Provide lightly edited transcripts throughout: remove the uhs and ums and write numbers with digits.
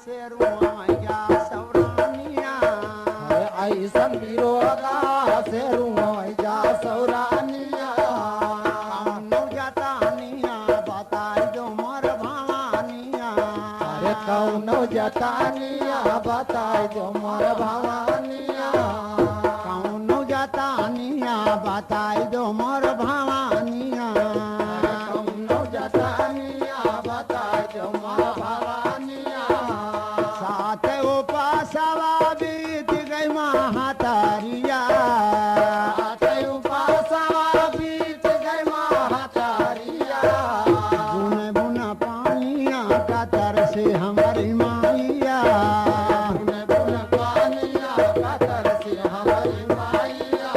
शेरुआ सौरानिया ऐसन बिरोगा शेरुआ सौरानिया कौनो जतानिया बताई दो मोर भवानिया अरे कौनो जतानिया बताई दो मोर भवानिया कौनो जतानिया बताई दो मोर भवानिया कौनो जतानिया बताई दो मोर भवानिया साथ उपासवा बीत गई महातारिया बीत गई महातारिया बुन बुन पानिया का तरसे हमारी माइया बुन पानिया का तरसे हमारी माइया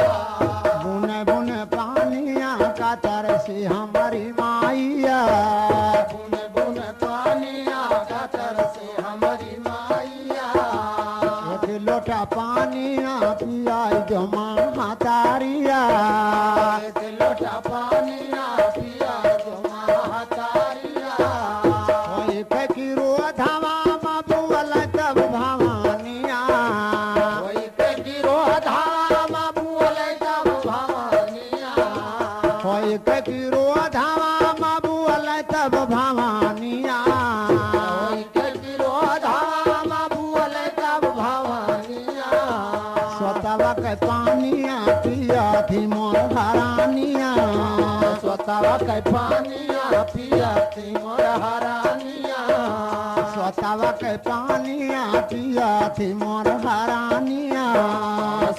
बुन बुन पानिया का तरसे हमारी माइया बुन बुन पानिया का तरसे हमारी माइया एक लोटा पानिया पियाई जो महातारिया एक लोटा पानिया पिया दो महातारिया एक किरो धावा बुअल तब भवानिया कोई पे गिरो धामा बोले तब भवानिया एक किरो धावा बुअल तब भवानिया कोई पे गिरो धामा बोले तब भवानिया स्वतवा के पानिया पिया थी मोर हरानिया स्वतः के पानिया पिया थी मोर हरानिया स्वतवा के पानिया पिया थी मोर हरानिया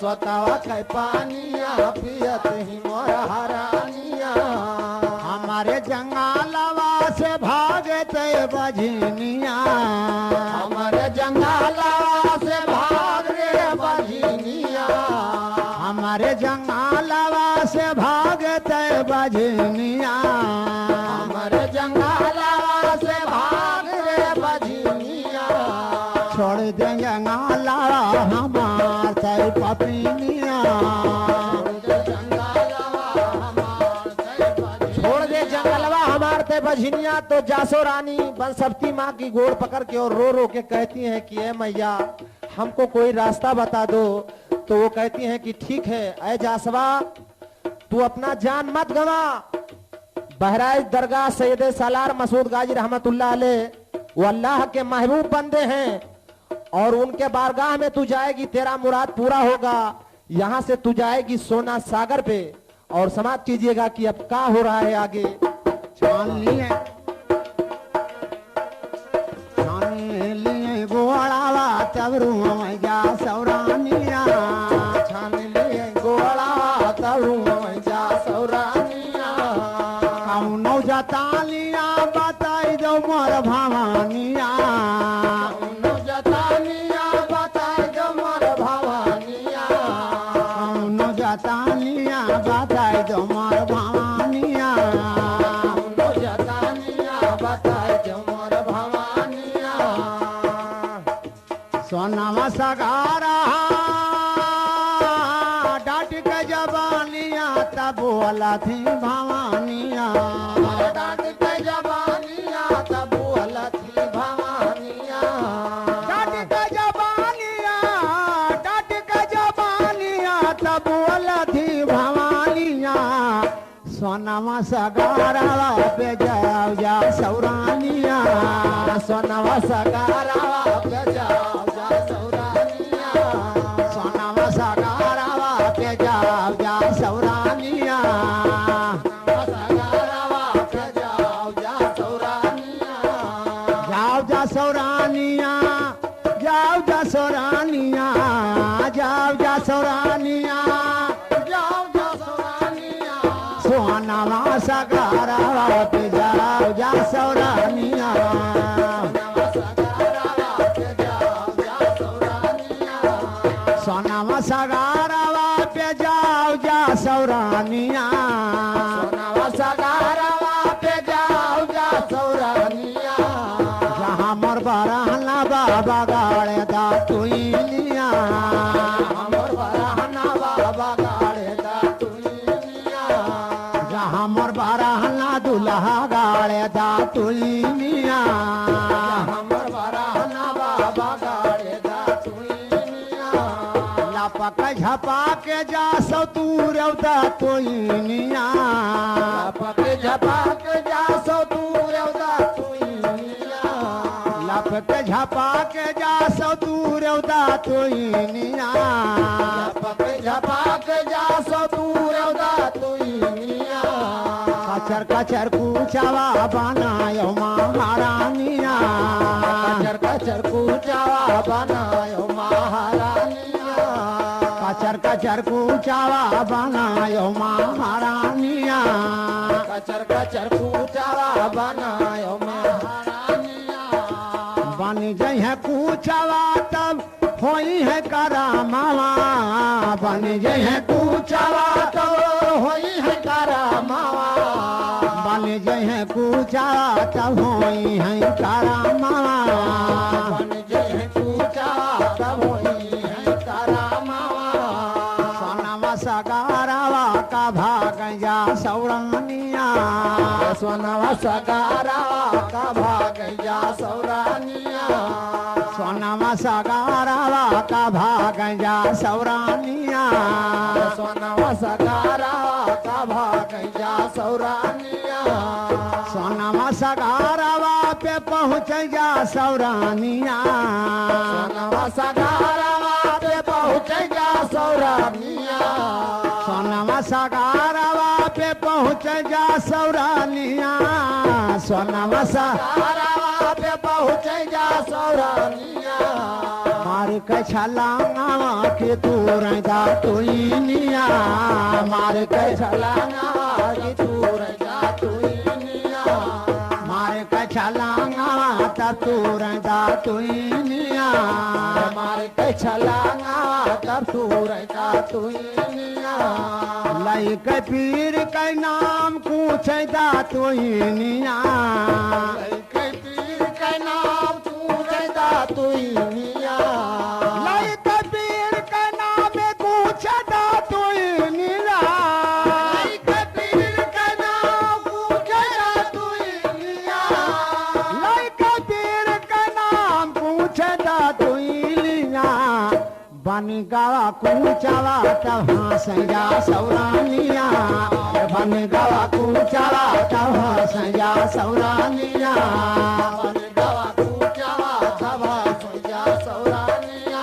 स्वतः के पानिया पिया थी मोर हरानिया हमारे जंगालवा से भागते बजनिया हमारे जंगला से भाग रे बजनिया हमारे जंगालवा से भागते बजनिया हमारे जंगला से भाग रे बजनिया छोड़ दे जंगालवा हमार तय पपिनिया छोड़ दे जंगलवा हमार ते बजनिया। तो जासो रानी बंसवती माँ की गोड़ पकड़ के और रो रो के कहती हैं कि ए मैया हमको कोई रास्ता बता दो। तो वो कहती हैं कि ठीक है ऐ जासवा तू अपना जान मत गवा। बहराइच दरगाह सैयद सालार मसूद गाजी रहमतुल्लाह अलैह वो अल्लाह के महबूब बंदे हैं और उनके बारगाह में तू जाएगी तेरा मुराद पूरा होगा। यहाँ से तू जाएगी सोना सागर पे और समाप्त कीजिएगा कि अब क्या हो रहा है आगे। छान लिए गोड़ावा तब रूजा सौरानिया छान लिए गोड़ा तरू जा सौरानिया कौनो जतालिया बताई दो मोर भवानिया कौनो जतानिया बताई दो मोर भवानिया कौनो जतालिया बताई दो मोर भवानिया कौनो जतानिया बताई दो मोर भवानिया सोनावा सगारा डाट के जबानिया तब बोला थी भवानिया डांट के जबानिया तब थी भवानिया डाट के जबानिया तब बोला थी भवानिया सोनावा सगारा पे जाओ जा सौरानिया सोनवा सगारा पे जाओ जा सौरानिया सोनावा सगारा पे जाओ जा सौरानिया सगारा पे जाओ जा सौरानिया जाओ जा सौरानिया जाओ जा सौरानिया जाओ जा सौरानिया जाओ जा सौरानिया सोनावा सगारा पे जाओ जा सौरानिया सोनावा सगारा पे जाओ जा सौरानिया जहाँ मोर बरहना बाबा गाड़े दा तुइलिया जहाँ मोर बरहना दुल्हा गाड़े दा तुइलिया झपा के जा सो तू रौदा तोइनिया लपके झपाक जा सो तू रौदा तोइनिया लपके झपा के जा सो तू रौदा तोइनिया लपके झपाक जा सो तू रौदा तोइनिया कचर कचर कूचावा बनायो महारानिया कचर कचर कूचावा बनायो महारानिया कचर कचर कूचावा बनायो महारानिया कचर कचर कूचावा बनायो महारानिया बन जई है कूचावा तब होई है करामावा बन जई है कूचावा तो होई है करामावा बन जई है कूचावा तब होई है करामावा बन जई है कूचावा तब होई है करामावा सोनावा सगारावा का भाग जा सौरानिया सोनावा सगारावा का भाग जा सौरानिया सोनावा सगारावा का भाग जा सौरानिया सोनावा सगारावा का भाग जा सौरानिया सोनावा सगारावा पे पहुँच जा सौरानिया सोनावा सगारावा पे पहुँच जा सौरानिया सोनावा सगारावा पे पहुँच जा सौरानिया सोनावा सगारावा पे पहुँच जा सौरानिया मार के छलांगावा के तू रदा तोइनिया मार के छलांगा की दूर जा तुइनिया मार के छलांगावा तब तू रदा तोइनिया मार के छलांगा तब दूर जा तुइनिया लई के पीर के नाम पूछ दा तोइनिया के पीर के नाम तू रदा तुइनिया लई के पीर के नाम पूछ दा तोइनिया के पीर के नाम पूछ जा तुइनिया लई के पीर के नाम पूछ दा तोइनिया बन गावा कूचावा तब हंसैया सौरानिया बन गावा कूचावा तब हंसैया सौरानिया बन गवा कूचावा तब हंसैया सौरानिया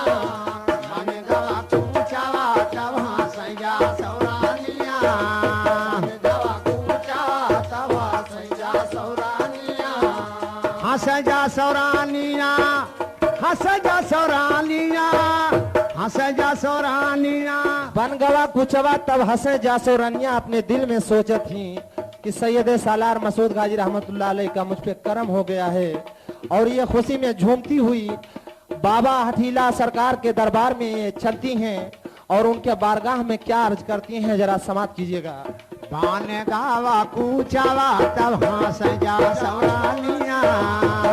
बन गावा कूचावा तब हंसैया सौरानिया बन गवा कूचावा तब हंसैया सौरानिया हंस जा सौरानिया हंस जा सौरानिया हंस जा सौरानिया बन गवा कुचवा तब हंसे जासो रनिया अपने दिल में सोचत थी कि सैयद सालार मसूद गाजी रहमतुल्लाह अलैह का मुझ पे करम हो गया है और ये खुशी में झूमती हुई बाबा हठीला सरकार के दरबार में ये चलती हैं और उनके बारगाह में क्या अर्ज करती हैं जरा समाप्त कीजिएगा। बन गावा कूचावा तब हंस जा सौरानिया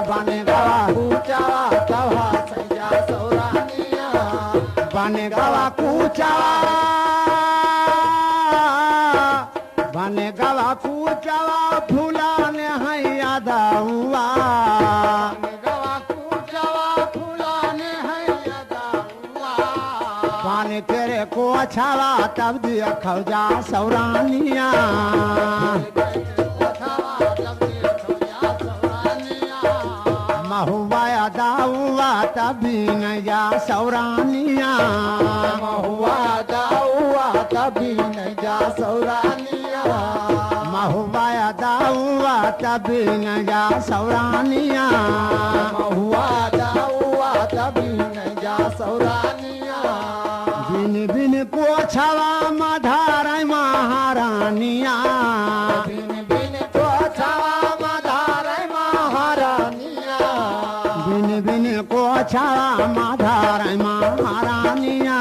बन गावा कुचवा तब हंसैया सौरानिया बन गावा कूचावा बन गावा कूचावा फूलाने है यादवा गवा कुचवा फुलाने है यदावा पानी तेरे को छावा तब दिया खौजा सौरानिया महुआ दाऊआ तभी न जा सौरानिया महुआ दाऊआ तभी न जा सौरानिया महुआ दाऊआ तभी न जा सौरानिया महुआ दाऊआ तभी न जा सौरानिया बिन बिन को छावा मधार महारानिया बिन बिन को छावा मधार महारानिया बिन बिन को छावा मधार महारानिया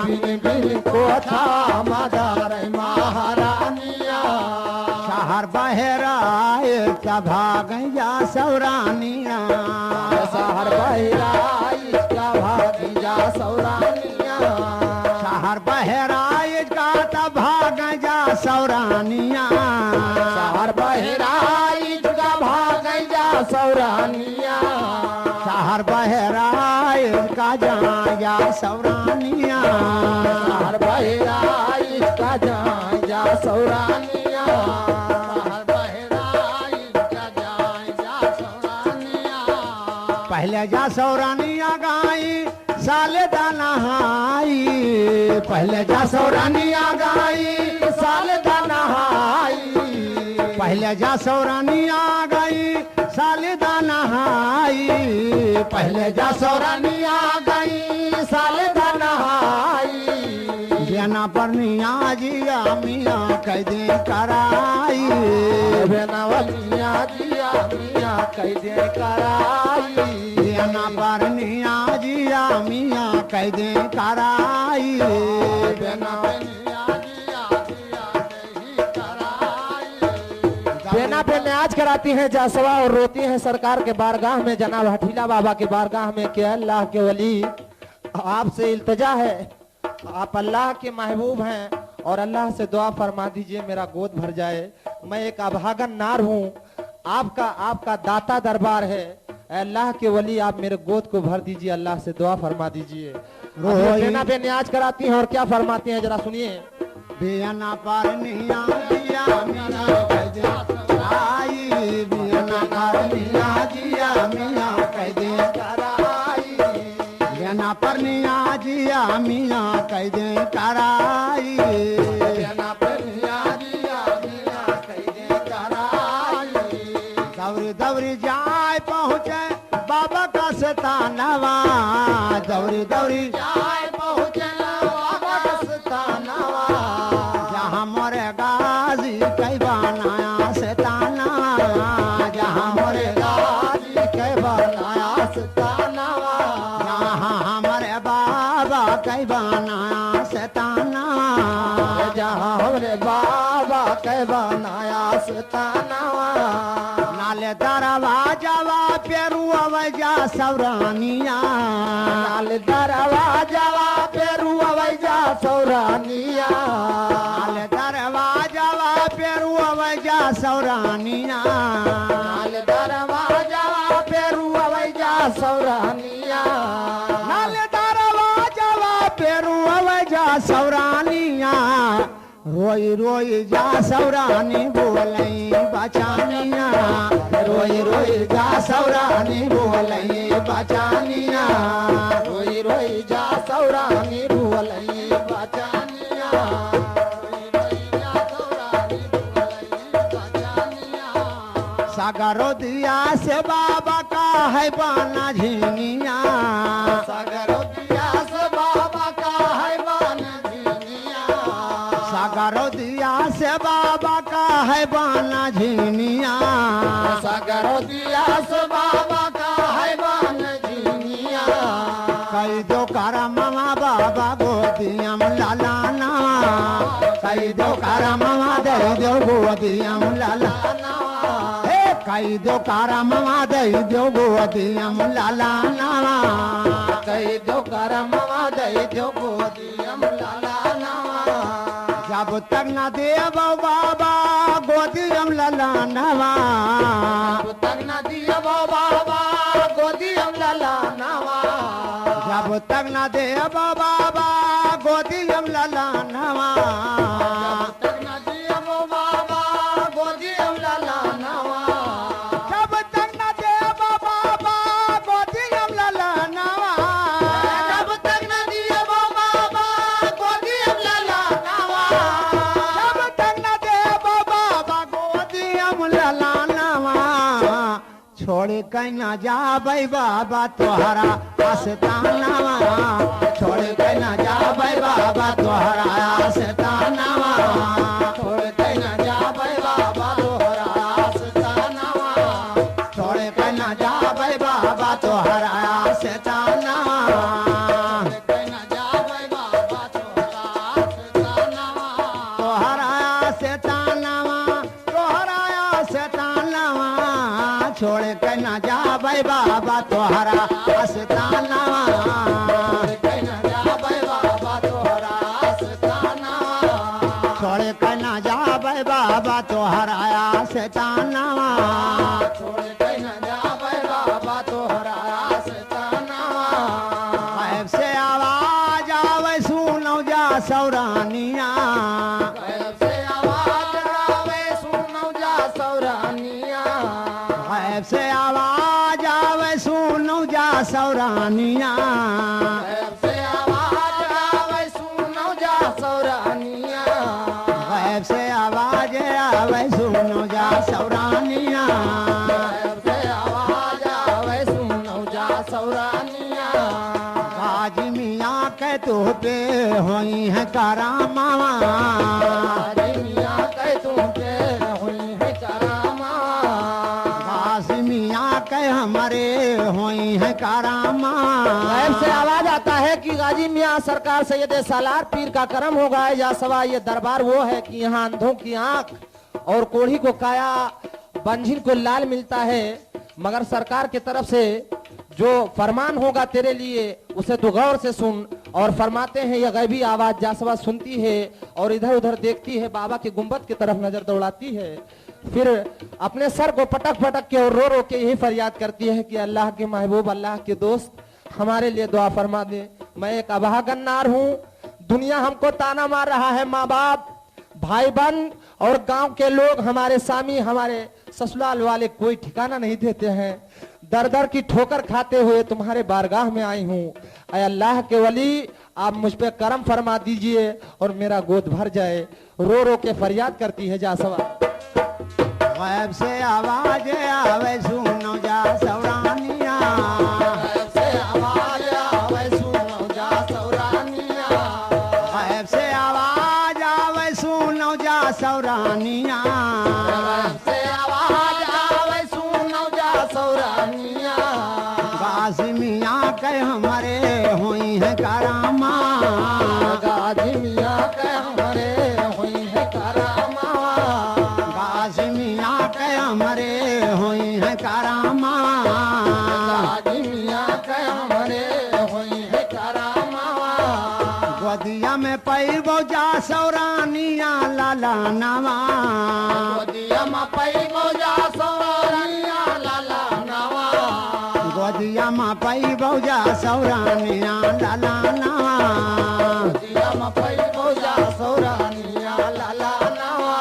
बिन बिन को छावा मधार महारानिया शहर बहराए तब भाग जा सौरानिया शहर बहराई का भाग जा सौरानिया शहर बहराए का तब भाग जा सौरानिया शहर बहराई का भाग जा सौरानिया शहर बहराइच का जाया सौरानिया हर बहेरा इसका जा सौरानिया हर बहेरा इसका जा सौरानिया पहले जा सौरानिया गाई साले दाना हाई पहले जा सौरानिया गाई साल दाना हाई पहले जा सौरानिया गाई साले दाना हाई पहले जा सौरानिया गई साल दाना हाई बेना पर नियाजिया मियाँ कैदे कराई बेनावलिया जिया मिया कैदे कराई बेना पर नियाजिया मियाँ कैदे कराई बेनावलिया जिया जिया नहीं कराई बेना पे न्याज कराती है जासवा और रोती है सरकार के बारगाह में जनाब हठीला बाबा के बारगाह में कि अल्लाह के वली आपसे इल्तजा है, आप अल्लाह के महबूब हैं और अल्लाह से दुआ फरमा दीजिए मेरा गोद भर जाए। मैं एक अभागन नार हूँ, आपका दाता दरबार है, अल्लाह के वली आप मेरे गोद को भर दीजिए, अल्लाह से दुआ फरमा दीजिए। बेना पे न्याज कराती हैं और क्या फरमाती हैं जरा सुनिए। बेना पर नियाजिया मियाँ कैदे कराई बेना पर नियाजिया मियाँ कैदे कराई बेना पर नियाजिया मियाँ कैदे कराई बेना पे न्याजिया मियाँ कैदे कराई दौड़ दौड़ जाए पहुँचे बाबा का सतानवा दौड़ दौड़ जाए पहुँचे बाबा का सतानवा जहाँ मोरे गाजी कई बनाया सताना जहाँ मोरे गाजी के बनाया सतानवा जहाँ हमारे बाबा कई बनाया सताना जहाँ हमरे बाबा के बनाया सतानवा नाले दरवाजावा पेरू अवैजा सौरानिया लाल दरवाजावा पेरू अवैजा सौरानिया नाले दरवाजावा पेरू अवैजा सौरानिया लाल दरवाजावा पेरू अवैजा सौरानिया नाले दरवाजावा पेरू अवैजा सौरानिया रोई रोई जा सौरानी बोलई बचानिया रोई रोई जा सौरानी बोलई बचानिया रोई रोई जा सौरानी भुवलई बचानिया रोई रोई जा सौरानी भुवलई बचानिया सागरो दिया से बाबा का है बाना झिनिया सागरो दिया से बाबा का है बान झिनिया सागरो दिया से बाबा का है बाना झिनिया सागरो दिया से बाबा का है बान झिनिया कई दो करा मामा बाबा गोदियम लालाना कई दो करा मामा दे दो गोदियम लालाना हे कई दो करा मामा दे दो गोदियम लालाना कई दो करमवा दई दो गोदियम लालाना जब तक न देव बाबा गोदियम लालाना जब तक न दिया बाबा गोदियम लालानावा जब तक न देव बाबा गोदियम लालाना जब तक न दिया बाबा गोदियम लालानावा जब तक न देव बाबा गोदियम लालाना जब तक न दिया बाबा गोदियम लालानावा जब तक न देव बाबा गोदियम लालाना छोड़ के न जाबै बाबा तोहरा आस्तानावा छोड़ के न जाबै बाबा तोहरा आस्तानावा छोड़ के न जाबै बाबा तोहरा आस्तानावा छोड़ के न जाबै बाबा तोहरा आस्तानावा के न जाबै बाबा तोहरा आस्तानावा तोहरा आस्तानावा तोहरा आस्तानावा छोड़ के न जाबै बाबा तोहरा आस्तानावा के न जाबै बाबा तोहरा आस्तानावा छोड़ के न जाबै बाबा तोहरा आस्तानावा छोड़ के न जाबै बाबा तोहरा आस्तानावा सौरानिया गैब से आवाज आवे सुनो जा सौरानिया गैब से आवाज आवे सुनो जा सौरानिया गैब से आवाज आवे सुनो जा सौरानिया गाजी मियाँ के तो पे होई है करामा गाजी मियाँ के तुम पे हुई है करामा गाजी मियाँ के हमारे होई है करामा गैब से आवाज आता है कि गाजी मियाँ सरकार सैयद सालार पीर का करम होगा है या सवा ये दरबार वो है कि यहाँ अंधों की आंख और कोढ़ी को काया बंझिल को लाल मिलता है मगर सरकार की तरफ से जो फरमान होगा तेरे लिए उसे तू गौर से सुन और फरमाते हैं यह गैबी आवाज जासवा सुनती है और इधर उधर देखती है बाबा के गुंबद की तरफ नजर दौड़ाती है फिर अपने सर को पटक पटक के और रो रो के यही फरियाद करती है कि अल्लाह के महबूब अल्लाह के दोस्त हमारे लिए दुआ फरमा दे मैं एक अबहा गन्नार हूँ दुनिया हमको ताना मार रहा है माँ बाप भाई बहन और गांव के लोग हमारे स्वामी हमारे ससुराल वाले कोई ठिकाना नहीं देते हैं दर दर की ठोकर खाते हुए तुम्हारे बारगाह में आई हूँ ऐ अल्लाह के वली आप मुझ पे करम फरमा दीजिए और मेरा गोद भर जाए रो रो के फरियाद करती है जासवा गैब से आवाज आवे सुनो जा सौरानिया गैब से आवाज आवे सुनो जा सौरानिया गैब से आवाज आवे सुनो जा सौरानिया गैब से आवाज आवे सुनो जा सौरानिया गाजी मियाँ के हमारे हुई है करामा गाजी मियाँ के हमारे हुई है करामा गाजी मियाँ के हमारे हुई है करामा गाजी मियाँ के हमारे हुई है करामा गोदिया में पैबो जा सौरानिया लाला नवा गोदिया में पैगो जा सौरानिया लाला नवा गोदिया में पैबो जा सौरानिया लाला नवा गोदिया में पैगो जा सौरानिया लाला नवा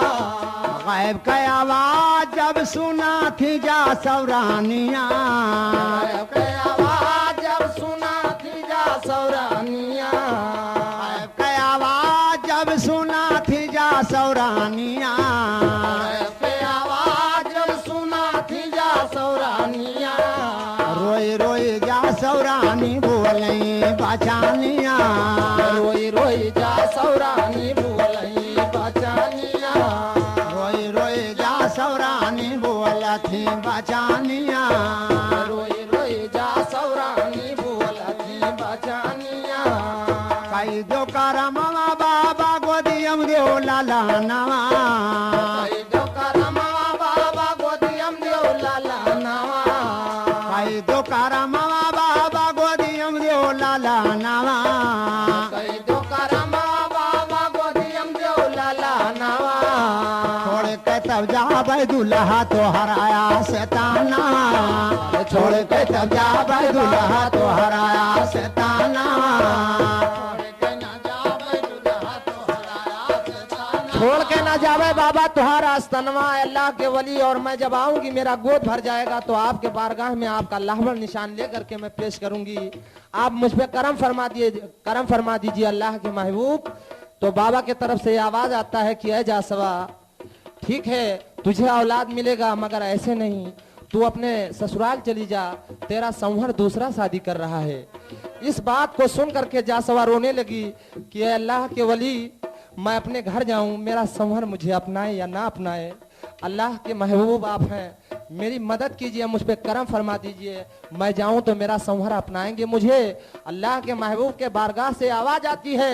गैब का आवाज जब सुना थी जा सौरानिया गैब के आवाज जब सुना थी जा सौरानिया गैब का आवाज जब सुना थी जा सौरानिया गैब के आवाज जब सुना थी जा सौरानिया रोई रोई जा सौरानी बोलई बचानिया रोई रोई जा सौरानी बोलई बचानिया रोई रोई जा सौरानी बोलथी बचानिया रोई रोई जा सौरानी बोलती बचानिया कई दो करमवा बाबा गोदियम दो लाला नवा कई दो करमवा बाबा गोदियम दो लाला नवा कई दो करमवा बाबा गोदियम दो लाला नवा कई दो करमवा बाबा गोदियम दो लाला नवा छोड़ के तब जाबे दुल्हा तो हराया शैताना छोड़ के तब जाबे दुल्हा तो हराया शैताना छोड़ के ना जावे बाबा तुम्हारा स्तनवा अल्लाह के वली और मैं जब आऊंगी मेरा गोद भर जाएगा तो आपके बारगाह में आपका लाहवर निशान लेकर के मैं पेश करूंगी आप मुझ पे करम फरमा दीजिए अल्लाह के महबूब तो बाबा के तरफ से आवाज आता है कि ऐ जासवा ठीक है तुझे औलाद मिलेगा मगर ऐसे नहीं तू अपने ससुराल चली जा तेरा संवर दूसरा शादी कर रहा है इस बात को सुन करके जासवा रोने लगी कि ऐ अल्लाह के वली मैं अपने घर जाऊं मेरा संवर मुझे अपनाए या ना अपनाए अल्लाह के महबूब आप हैं मेरी मदद कीजिए मुझ पे करम फरमा दीजिए मैं जाऊं तो मेरा संवर अपनाएंगे मुझे अल्लाह के महबूब के बारगाह से आवाज आती है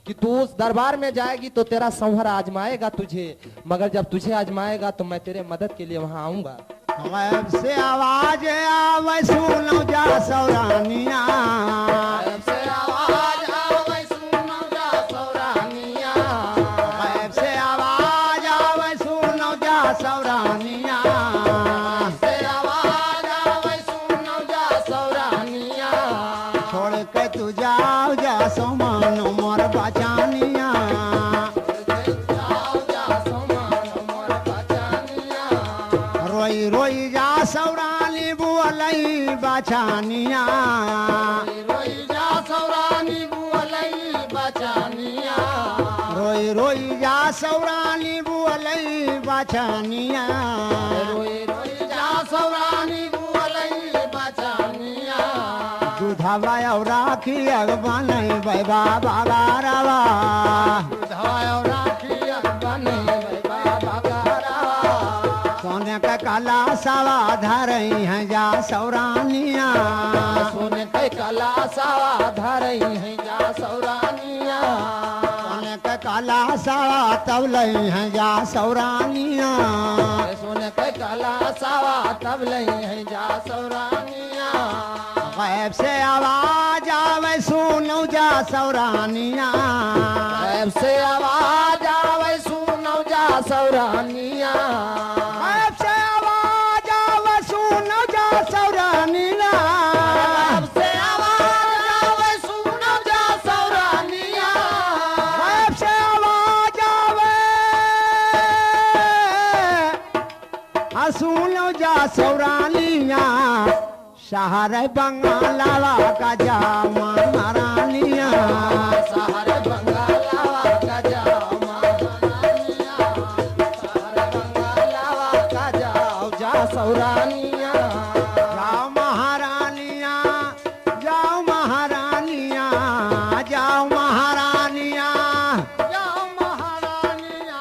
कि तू उस दरबार में जाएगी तो तेरा संवर आजमाएगा तुझे मगर जब तुझे आजमाएगा तो मैं तेरे मदद के लिए वहां आऊंगा गैब से आवाज आवे सुनो जा सौरानिया गैब से आवाज आवे सुनो जा सौरानिया गैब से आवाज आवे सुनो जा सौरानिया से आवाज आवे सुनो जा सौरानिया छोड़ के तू जाओ जा सोमान मोर बचानिया जाओ जा समान मोर बचानिया रोई रोई जा सौरानी बोलई बचा बचानिया रोई जा सौरानी बुअलई बचानिया रोई रोई जा सौरानी बुअलई बचानिया रोई रोई जा सौरानी बुअलई बचानिया दूधवा और राखी अगबन बैबा बाबा रवा धायो राखी बने बाबा गारा सोने का काला सावा धरई है जा सौरानिया सोने के कला सावा धरई है जा सौरानिया सोने का काला सावा तब लई है जा सौरानिया सोने के कला सावा तब लई है जा सौरानिया गैब से आवाज आवे सुनो जा सौरानिया गैब से आवाज आवे सुनो जा सौरानिया गैब से आवाज आवे सुनो जा सौरानिया गैब से आवाज आवे सुनो जा सौरानिया गैब से आवाज आवे सुनो जा सौरानिया शहर बंगालावा का जामा महारानिया सहारे बंगालावा का जाओ महारानिया सहारे बंगालावा का जाओ जा सौरानिया जाओ महारानिया जाओ महारानिया जाओ महारानिया जाओ महारानिया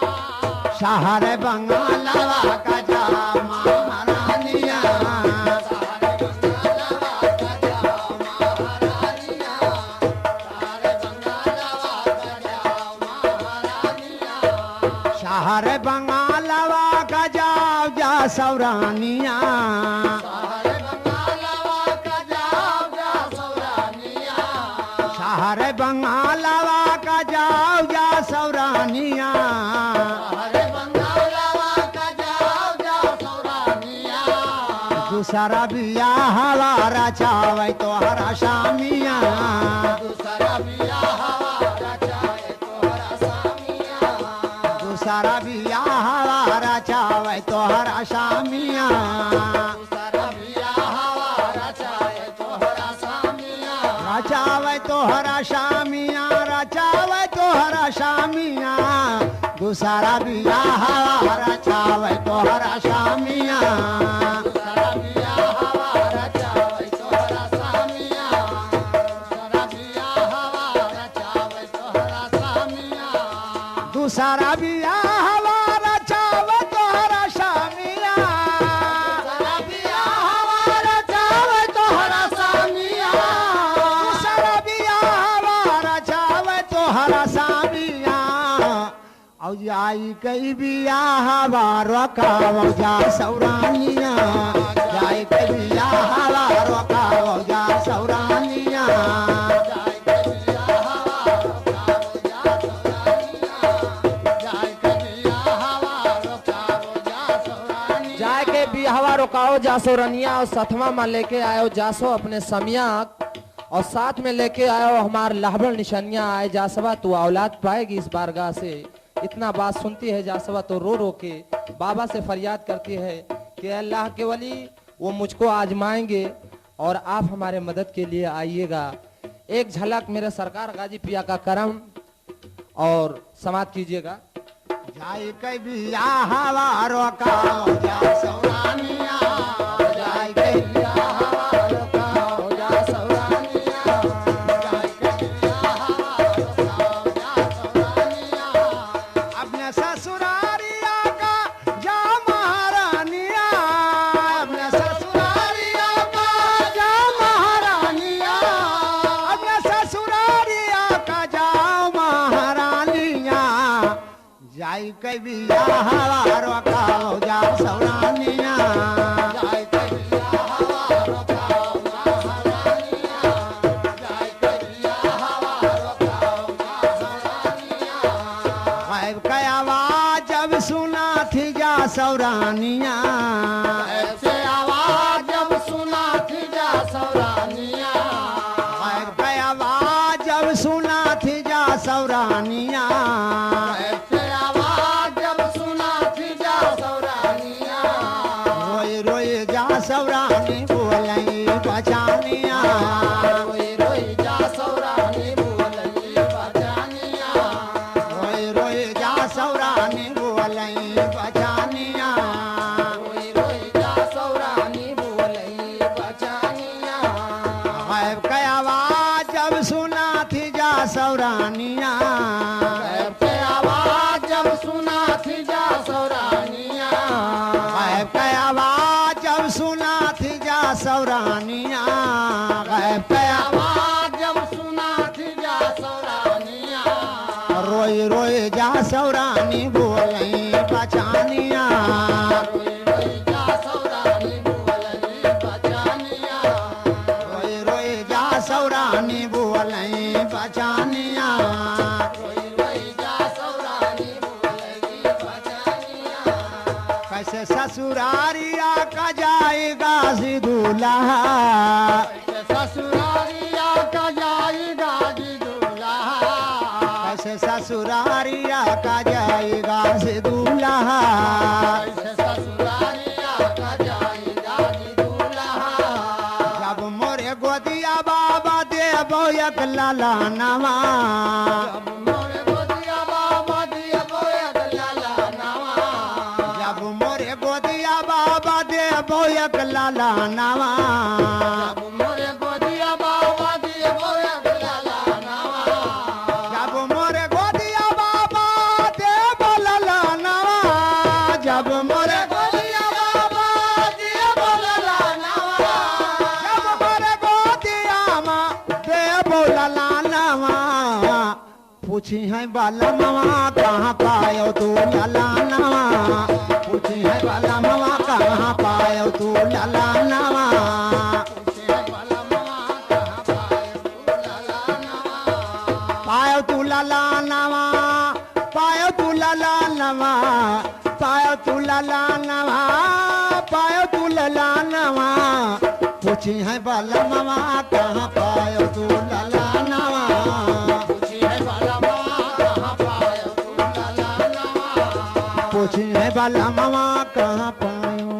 शहर बंगालावा का जामा महारानिया शहर बंगालवा का जाओ जा सौरानिया सहारे बंगालावा का जाओ जा सौरानिया शहर बंगालवा का जाओ जा सौरानिया सहारे बंगालावा का जाओ जा सौरानिया दूसरा बिया हवारा चावे तो हरा शामिया दूसरा बिया हवा रचाए तोहरा सामिया दूसरा बिया हवारा चावे तो हरा शामिया दूसरा बिया हवा रचाए तोहरा सामिया रचावे तो हरा शामिया रचावे तो हरा शामिया दूसरा बिया हवारा चावे तो हरा शामिया दूसरा बिया हवा रचाए तोहरा सामिया दूसरा बिया हवा रचाए तोहरा सामिया दूसरा बिया हवारा चावे तो हरा शामिया दूसरा बिया हवा रचाए तोहरा सामिया दूसरा बिया हवारा चावे तो हरा शामिया औ जाई कई बिया हवारा काव जा सौरानिया जाई कई बिया हवारा काव जा सौरानिया जाय के बिया हवा रोकावो जा सौरानिया जाय के बिया हवा रोकावो जा सौरानिया जाय के बियाहवा रोकाओ जा सौरानिया और सतवा में लेके आयो जासो अपने समिया और साथ में लेके आयो हमार लहबल निशानिया आए जासवा तू औलाद पाएगी इस बारगाह से इतना बात सुनती है जासवा तो रो रो के बाबा से फरियाद करती है कि अल्लाह के वली वो मुझको आजमाएंगे और आप हमारे मदद के लिए आइएगा। एक झलक मेरे सरकार गाजी पिया का करम और समाप्त कीजिएगा। जाई कई बिया हवारा काव जा सौरानिया जाई कई बिया हवा रोकाओ जा सौरानिया जाय के बिया हवा रोकाओ जा सौरानिया अपने ससुरारिया का जा महारानिया अपने ससुरारिया का जा महारानिया अपने ससुरारिया का जा महारानिया जाई कई बिया हवारा काव जा सौरानिया जाय के बिया हवा रोकाओ जा सौरानिया जाय के बिया हवा रोकाओ जा सौरानिया गैब का आवाज जब सुना थी जा सौरानिया ऐसे आवाज जब सुना थी जा सौरानिया गैब का आवाज जब सुना थी जा सौरानिया ऐसे आवाज जब सुना थी जा सौरानिया रोई रोई जा सौरानी बोलई बचानी बचानिया रोई रोई जा सौरानी बोलई बचानिया रोई रोई जा सौरानी बोलई बचानिया रोई रोई जा सौरानी बोलई बचानिया गैब के आवाज जब सुना थी जा सौरानिया गैब के आवाज जब सुना थी जा सौरानिया गैब के आवाज जब सुना थी जा सौरानिया गैब के आवाज जब सुना थी जा सौरानिया रोई रोई जा सौरानी बोलई बचानिया रोई रोई जा सौरानी बोलई बचानिया रोई रोई जा सौरानी बोलई बचानिया रोई रोई जा सौरानी बोलई बचानिया कैसे ससुरारिया का जाएगा सिदूल्हा ससुरारिया का जाएगा जी दूल्हा कैसे ससुरारिया का जाएगा सिदूल्हा कैसे ससुरारिया का जाएगा जी दूल्हा जब मोरे गोदिया बाबा देबो एक लाला नवा जब मोरे गोदिया बाबा देबो एक लाला नवा जब मोरे गोदिया बाबा देबो एक लाला नवा जब मोरे गोदिया बाबा देबो एक लाला नवा जब मोरे गोदिया बाबा देबो लाला नवा जब मोरे गोदिया बाबा देबो लाला नवा जब मोरे गोदिया मा देबो लाला नवा पूछी है बाला मामा कहाँ पायो तू लाला नवा पूछी है बाला मामा कहाँ पायो तू लाला नवा पायो तू लाला नवा पायो तू लाला नवा पायो तू लाला नवा पायो तू लाला नवा पूछी है बाला मामा कहाँ पायो तू लाला नवा पूछी है बाला मामा कहाँ पायो तू लाला नवा पूछी है बाला मामा कहाँ पायो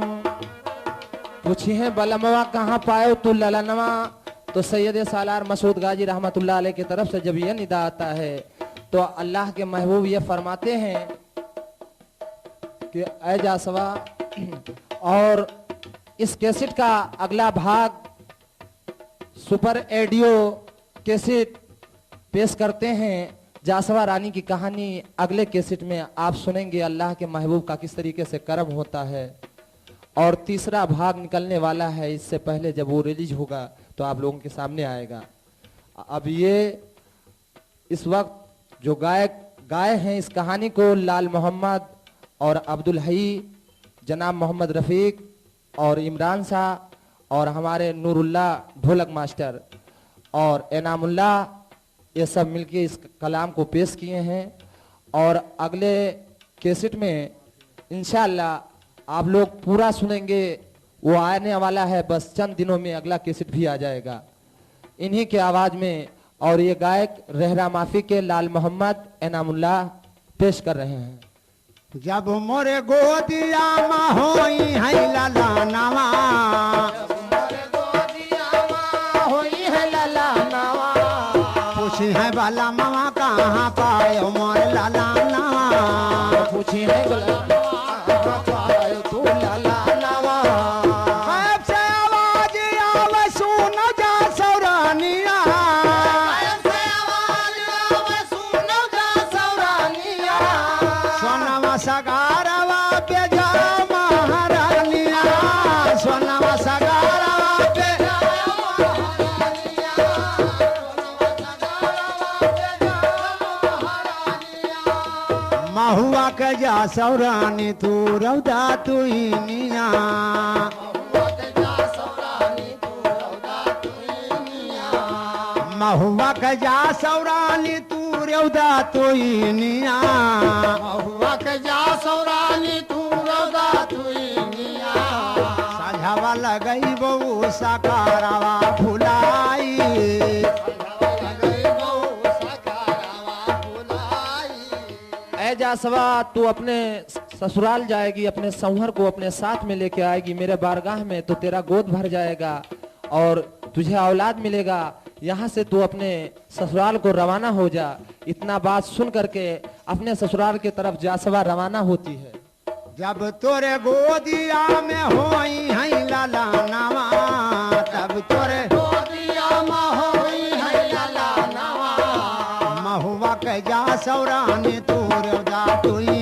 पूछी है बलमवा कहाँ पायो तू ललनवा तो सैयद सालार मसूद गाजी रहमतुल्लाह अलैह की तरफ से जब यह निदा आता है तो अल्लाह के महबूब ये फरमाते हैं कि ऐ जासवा और इस कैसेट का अगला भाग सुपर एडियो कैसेट पेश करते हैं जासवा रानी की कहानी अगले कैसेट में आप सुनेंगे अल्लाह के महबूब का किस तरीके से कर्म होता है और तीसरा भाग निकलने वाला है इससे पहले जब वो रिलीज होगा तो आप लोगों के सामने आएगा। अब ये इस वक्त जो गायक गाए हैं इस कहानी को लाल मोहम्मद और अब्दुल हई जनाब मोहम्मद रफीक और इमरान शाह और हमारे नूरुल्ला ढोलक मास्टर और एनामुल्ला ये सब मिलके इस कलाम को पेश किए हैं और अगले कैसेट में इंशाअल्लाह आप लोग पूरा सुनेंगे वो आने वाला है बस चंद दिनों में अगला कैसेट भी आ जाएगा इन्हीं के आवाज में और ये गायक रहरा माफी के लाल मोहम्मद एनामुल्ला पेश कर रहे हैं। जब मोरे गोदिया मा होई है लाला नवा होई है लला नवा पूछी है बाला मामा कहाँ पायो मोर लाला नवा पूछी है कहाँ पायो तू लला नवा गैब से आवाज आवे सुन जा सौरानिया सोनवा सगारवा पे जा महारानिया सोनवा सगारवा पे महुआ के जा सौरानी तू रौदा तू निया महुआ के जा सौरानी तू रौदा तू निया हुआ के जा सौरानी तू रौदा तुइनिया साझावा लगई बहु सकारवा फुलाई ऐ जासवा तू अपने ससुराल जाएगी अपने संवर को अपने साथ में लेके आएगी मेरे बारगाह में तो तेरा गोद भर जाएगा और तुझे औलाद मिलेगा, यहाँ से तू अपने ससुराल को रवाना हो जा। इतना बात सुन करके अपने ससुराल की तरफ जासवा रवाना होती है। जब तोरे गोदिया में होई है लाला नावा, तब तोरे गोदिया में होई है लाला नावा, महुआ के जा सौरानी तोर जा तुई